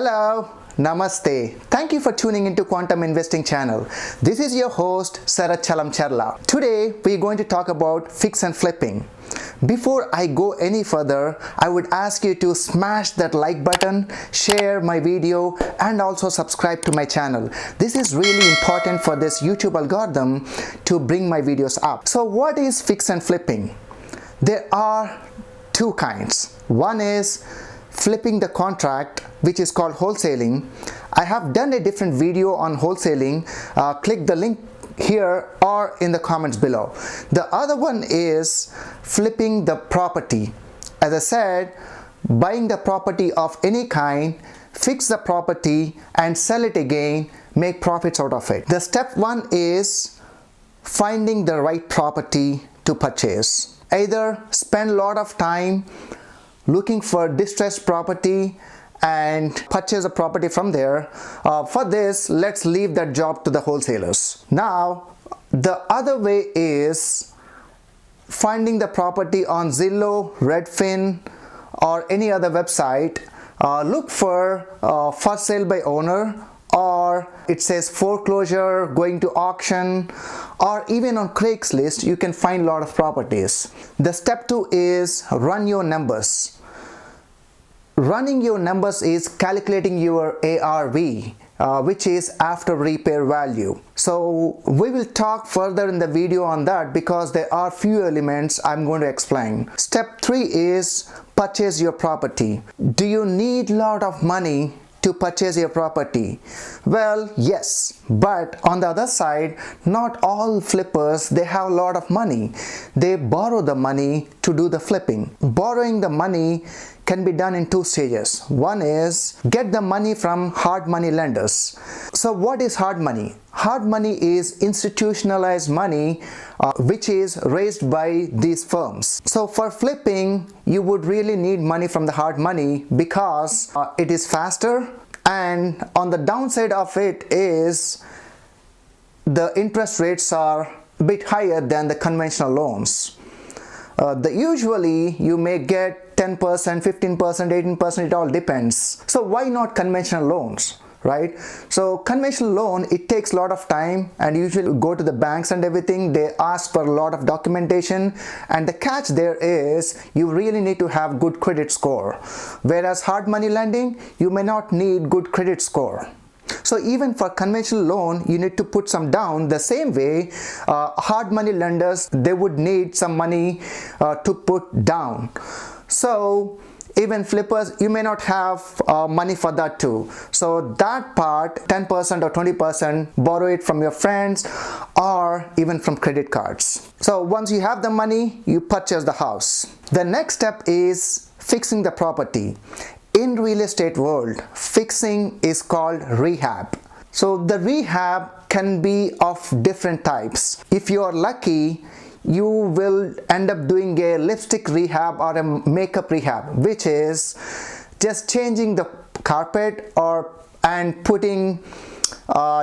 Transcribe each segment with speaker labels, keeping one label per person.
Speaker 1: Hello, Namaste. Thank you for tuning into Quantum Investing channel. This is your host Sarath Chalamcharla. Today we are going to talk about fix and flipping. Before I go any further, I would ask you to smash that like button, share my video, and also subscribe to my channel. This is really important for this YouTube algorithm to bring my videos up. So what is fix and flipping? There are two kinds. One is flipping the contract, which is called wholesaling. I have done a different video on wholesaling. Click the link here or in the comments below. The other one is flipping the property. As I said, buying the property of any kind, fix the property and sell it again, make profits out of it. The step one is finding the right property to purchase. Either spend a lot of time looking for distressed property and purchase a property from there. For this, let's leave that job to the wholesalers. Now, the other way is finding the property on Zillow, Redfin, or any other website. Look for sale by owner, or it says foreclosure, going to auction, or even on Craigslist you can find a lot of properties. The step two is run your numbers. Running your numbers is calculating your ARV, which is after repair value. So we will talk further in the video on that because there are few elements I'm going to explain. Step 3 is purchase your property. Do you need a lot of money to purchase your property? Well, yes, but on the other side, not all flippers, they have a lot of money. They borrow the money to do the flipping. Borrowing the money can be done in two stages. One is get the money from hard money lenders. So what is hard money? Hard money is institutionalized money which is raised by these firms. So for flipping, you would really need money from the hard money because it is faster, and on the downside of it is the interest rates are a bit higher than the conventional loans. Usually you may get 10%, 15%, 18%, it all depends. So why not conventional loans, right? So conventional loan, it takes a lot of time, and usually go to the banks and everything, they ask for a lot of documentation, and the catch there is you really need to have good credit score. Whereas hard money lending, you may not need good credit score. So even for conventional loan, you need to put some down. The same way, hard money lenders, they would need some money to put down. So even flippers, you may not have money for that too. So that part, 10% or 20%, borrow it from your friends or even from credit cards. So once you have the money, you purchase the house. The next step is fixing the property. In real estate world, fixing is called rehab. So the rehab can be of different types. If you are lucky, you will end up doing a lipstick rehab or a makeup rehab, which is just changing the carpet and putting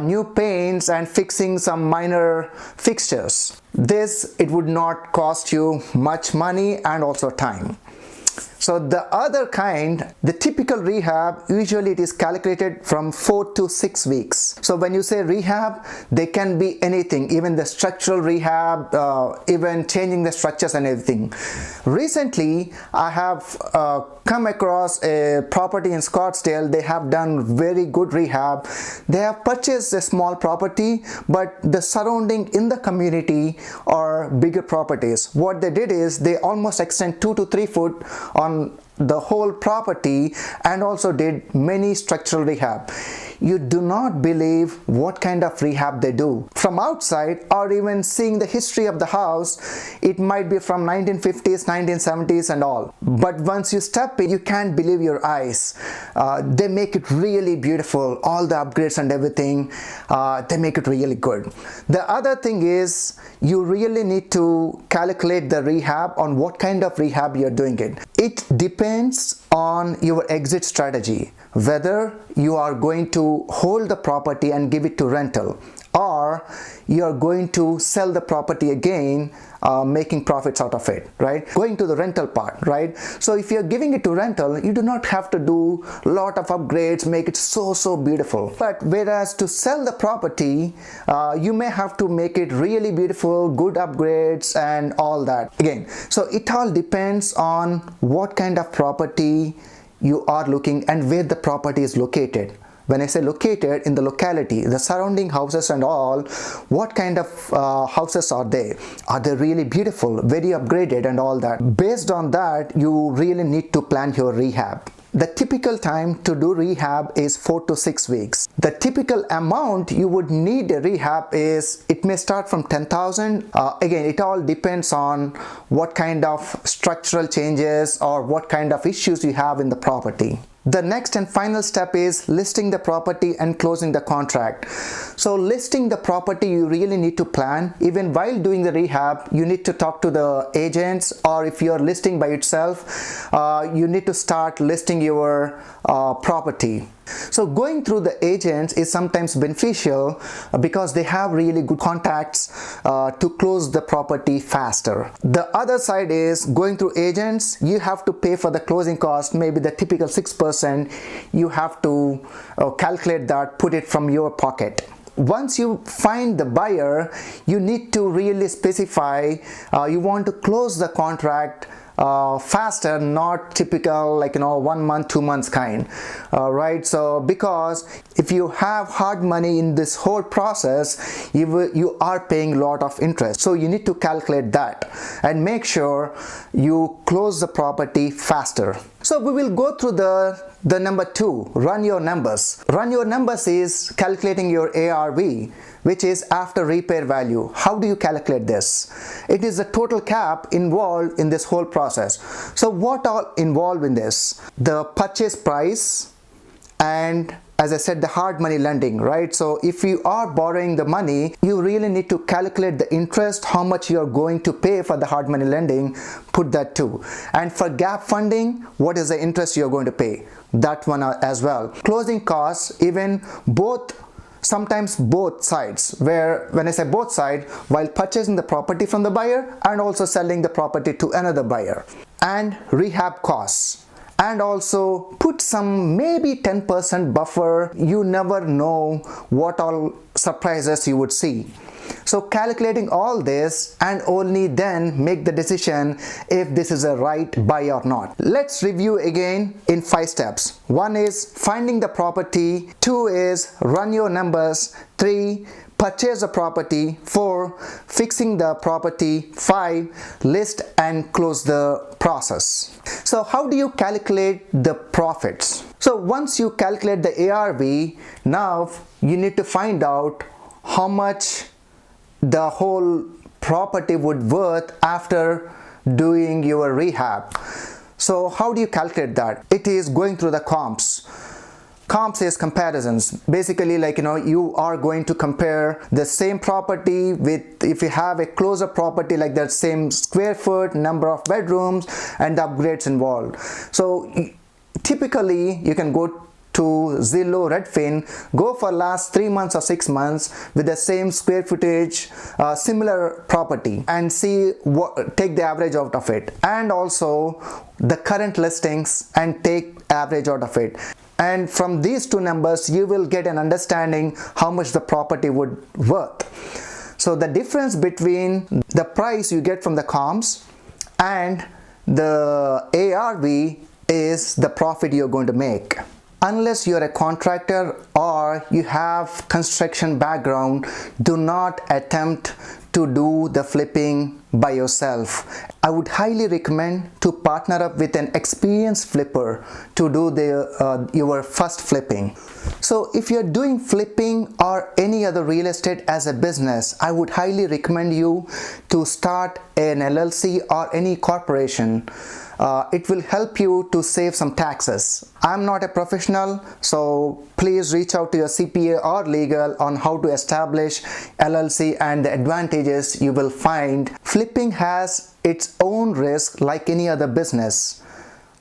Speaker 1: new paints and fixing some minor fixtures. It would not cost you much money and also time. So the other kind, the typical rehab, usually it is calculated from 4 to 6 weeks. So when you say rehab, they can be anything, even the structural rehab, even changing the structures and everything. Recently, I have come across a property in Scottsdale. They have done very good rehab. They have purchased a small property, but the surrounding in the community are bigger properties. What they did is they almost extend 2 to 3 foot on the whole property and also did many structural rehab. You do not believe what kind of rehab they do. From outside, or even seeing the history of the house, it might be from 1950s, 1970s and all. But once you step in, you can't believe your eyes. They make it really beautiful. All the upgrades and everything, they make it really good. The other thing is, you really need to calculate the rehab on what kind of rehab you're doing it. It depends on your exit strategy, whether you are going to hold the property and give it to rental, or you're going to sell the property again, making profits out of it, right? Going to the rental part, right? So if you're giving it to rental, you do not have to do a lot of upgrades, make it so beautiful. But whereas to sell the property, you may have to make it really beautiful, good upgrades and all that again. So it all depends on what kind of property you are looking and where the property is located. When I say located, in the locality, the surrounding houses and all, what kind of houses are they? Are they really beautiful, very upgraded and all that? Based on that, you really need to plan your rehab. The typical time to do rehab is 4 to 6 weeks. The typical amount you would need a rehab is, it may start from 10,000. Again, it all depends on what kind of structural changes or what kind of issues you have in the property. The next and final step is listing the property and closing the contract. So listing the property, you really need to plan. Even while doing the rehab, you need to talk to the agents, or if you're listing by itself, you need to start listing your property. So going through the agents is sometimes beneficial because they have really good contacts to close the property faster. The other side is going through agents, you have to pay for the closing cost, maybe the typical 6%. You have to calculate that, put it from your pocket. Once you find the buyer, you need to really specify you want to close the contract faster, not typical 1 month, 2 months kind, right? So because if you have hard money in this whole process, you are paying a lot of interest. So you need to calculate that and make sure you close the property faster. So we will go through the number 2, run your numbers. Run your numbers is calculating your ARV, which is after repair value. How do you calculate this? It is the total cap involved in this whole process. So what all involved in this? The purchase price and, as I said, the hard money lending, right? So if you are borrowing the money, you really need to calculate the interest, how much you are going to pay for the hard money lending, put that too. And for gap funding, what is the interest you're going to pay? That one as well. Closing costs, even sometimes both sides, where when I say both sides, while purchasing the property from the buyer and also selling the property to another buyer. And rehab costs. And also put some maybe 10% buffer. You never know what all surprises you would see. So calculating all this and only then make the decision if this is a right buy or not. Let's review again in 5 steps. 1 is finding the property, 2 is run your numbers, 3 purchase the property, 4 fixing the property, 5 list and close the process. So how do you calculate the profits? So once you calculate the ARV, now you need to find out how much the whole property would worth after doing your rehab. So how do you calculate that? It is going through the comps. Comps is comparisons. Basically, you are going to compare the same property with, if you have a closer property like that, same square foot, number of bedrooms and the upgrades involved. So typically you can go to Zillow, Redfin, go for last 3 months or 6 months with the same square footage, similar property, and see take the average out of it, and also the current listings and take average out of it. And from these 2 numbers you will get an understanding how much the property would worth. So the difference between the price you get from the comps and the ARV is the profit you're going to make. Unless you're a contractor or you have construction background, do not attempt to do the flipping by yourself. I would highly recommend to partner up with an experienced flipper to do your first flipping. So if you're doing flipping or any other real estate as a business, I would highly recommend you to start an LLC or any corporation. It will help you to save some taxes. I'm not a professional, so please reach out to your CPA or legal on how to establish LLC and the advantages you will find. Flipping has its own risk like any other business.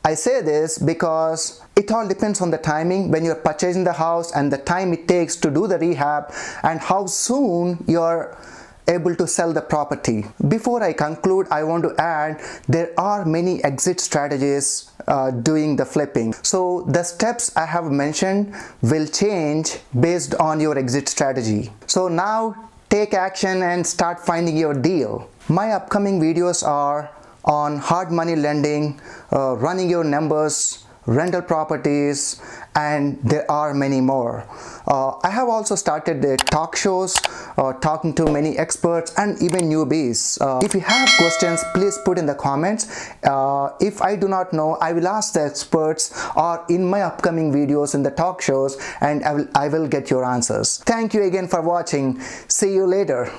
Speaker 1: I say this because It all depends on the timing when you're purchasing the house and the time it takes to do the rehab and how soon you're able to sell the property. Before I conclude, I want to add there are many exit strategies doing the flipping. So the steps I have mentioned will change based on your exit strategy. So now take action and start finding your deal. My upcoming videos are on hard money lending, running your numbers, rental properties, and there are many more. I have also started the talk shows, talking to many experts and even newbies. If you have questions, please put in the comments. If I do not know, I will ask the experts or in my upcoming videos in the talk shows, and I will get your answers. Thank you again for watching. See you later.